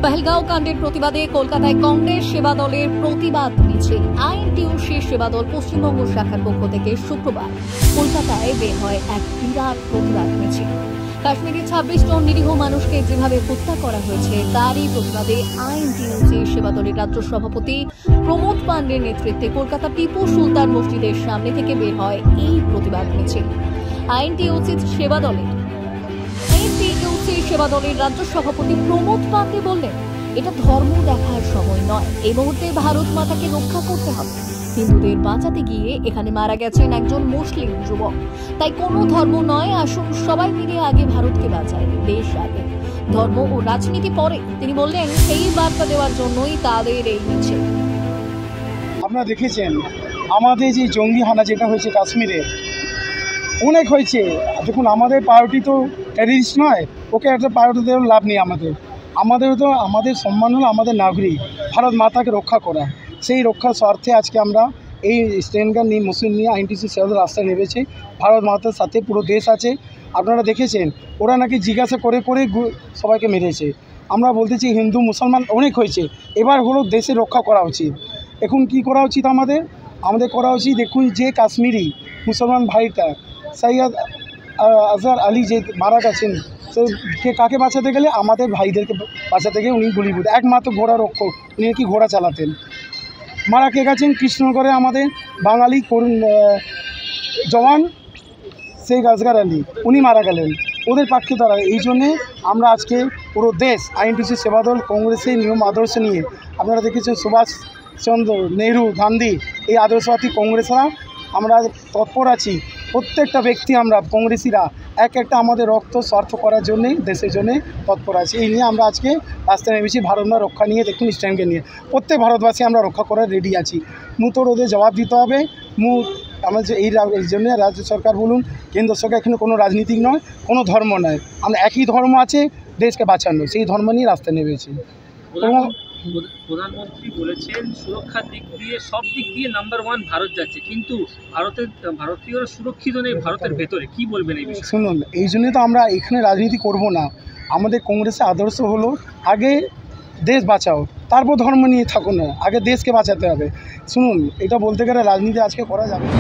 পহেলগাঁও কাণ্ডের প্রতিবাদে কলকাতায় কংগ্রেস সেবা দলের প্রতিবাদ মিছিল। আইএনটিইউসি সেবা দল পশ্চিমবঙ্গ শাখার পক্ষ থেকে শুক্রবার কলকাতায় বের হয় এক বিরাট প্রতিবাদ মিছিল। কাশ্মীরে 26 জন নিরীহ মানুষকে যেভাবে হত্যা করা হয়েছে তারই প্রতিবাদে আইএনটিইউসি সেবা দলের রাজ্য সভাপতি প্রমোদ পাণ্ডের নেতৃত্বে কলকাতা টিপু সুলতান মসজিদের সামনে থেকে বের হয় এই প্রতিবাদ মিছিল। আইএনটিইউসি সেবা দলের রাজ্য সভাপতি প্রমোদ পাণ্ডে বললেন, এটা ধর্ম দেখার সময় নয়, এই মুহূর্তে ভারত মাতাকে রক্ষা করতে হবে। হিন্দুদের বাঁচাতে গিয়ে এখানে মারা গেছেন একজন মুসলিম যুবক, তাই কোনো ধর্ম নয়, আসুন সবাই মিলে আগে ভারতকে বাঁচাই, দেশ আগে, ধর্ম ও রাজনীতি পরে। তিনি বললেন, এই বার্তা দেওয়ার জন্যই তাদের এই মিছিল। আপনারা দেখেছেন আমাদের যে জঙ্গি হানা যেটা হয়েছে কাশ্মীরে, অনেক হয়েছে। দেখুন, আমাদের পার্টি তো টেররিস্ট নয়, ওকে একটা পার্টি দেওয়ার লাভ নেই। আমাদের তো আমাদের সম্মান হলো আমাদের নাগরিক, ভারত মাতাকে রক্ষা করা। সেই রক্ষার স্বার্থে আজকে আমরা এই স্ট্যান্ডগার্ড নিয়ে মুসলিম নিয়ে আইএনটিইউসি সেবা দল রাস্তায় নেমেছে। ভারত মাতার সাথে পুরো দেশ আছে। আপনারা দেখেছেন ওরা নাকি জিজ্ঞাসা করে করে সবাইকে মেরেছে। আমরা বলতেছি হিন্দু মুসলমান অনেক হয়েছে, এবার হলো দেশে রক্ষা করা উচিত। এখন কি করা উচিত আমাদের করা উচিত, দেখুন যে কাশ্মীরি মুসলমান ভাইটা সৈয়দ আজহার আলী যে মারা গেছেন, সে কাকে বাঁচাতে গেলে আমাদের ভাইদেরকে বাঁচাতে গিয়ে উনি গুলিবিদ্ধ, একমাত্র ঘোড়া রক্ষক, উনি কি ঘোড়া চালাতেন। মারা কে গেছেন কৃষ্ণনগরে আমাদের বাঙালি জওয়ান শেখ আসগার আলী, উনি মারা গেলেন। ওদের পক্ষে তারা এই জন্যে আমরা আজকে পুরো দেশ আইএনটিইউসি সেবা দল কংগ্রেসের নিয়ম আদর্শ নিয়ে, আপনারা দেখেছেন সুভাষচন্দ্র নেহরু গান্ধী এই আদর্শবাদী কংগ্রেসরা আমরা তৎপর আছি। প্রত্যেকটা ব্যক্তি আমরা কংগ্রেসিরা এক একটা আমাদের রক্ত স্বার্থ করার জন্যেই দেশের জন্যে তৎপর আছি। এই নিয়ে আমরা আজকে রাস্তায় নেমেছি ভারত মা রক্ষা নিয়ে। দেখুন স্ট্যান্ডকে নিয়ে প্রত্যেক ভারতবাসী আমরা রক্ষা করার রেডি আছি। তো ওদের জবাব দিতে হবে। আমাদের এই জন্য রাজ্য সরকার বলুন, কেন্দ্র সরকার, এখানে কোনো রাজনীতিক নয়, কোনো ধর্ম নয়, আমরা একই ধর্ম আছে, দেশকে বাঁচানো, সেই ধর্ম নিয়ে রাস্তায় নেমেছি। প্রধানমন্ত্রী বলেছেন সুরক্ষার দিক দিয়ে সব দিক দিয়ে নাম্বার 1 ভারত যাচ্ছে, কিন্তু ভারতীয়রা সুরক্ষিত নেই ভারতের ভেতরে। কি বলবেন এই বিষয়ে? শুনুন, এই জন্যই তো আমরা এখানে রাজনীতি করব না। আমাদের কংগ্রেসের আদর্শ হলো আগে দেশ বাঁচাও, তারপর ধর্ম নিয়ে থাকুন না, আগে দেশকে বাঁচাতে হবে। শুনুন, এটা বলতে গেলে রাজনীতি আজকে করা যাবে না।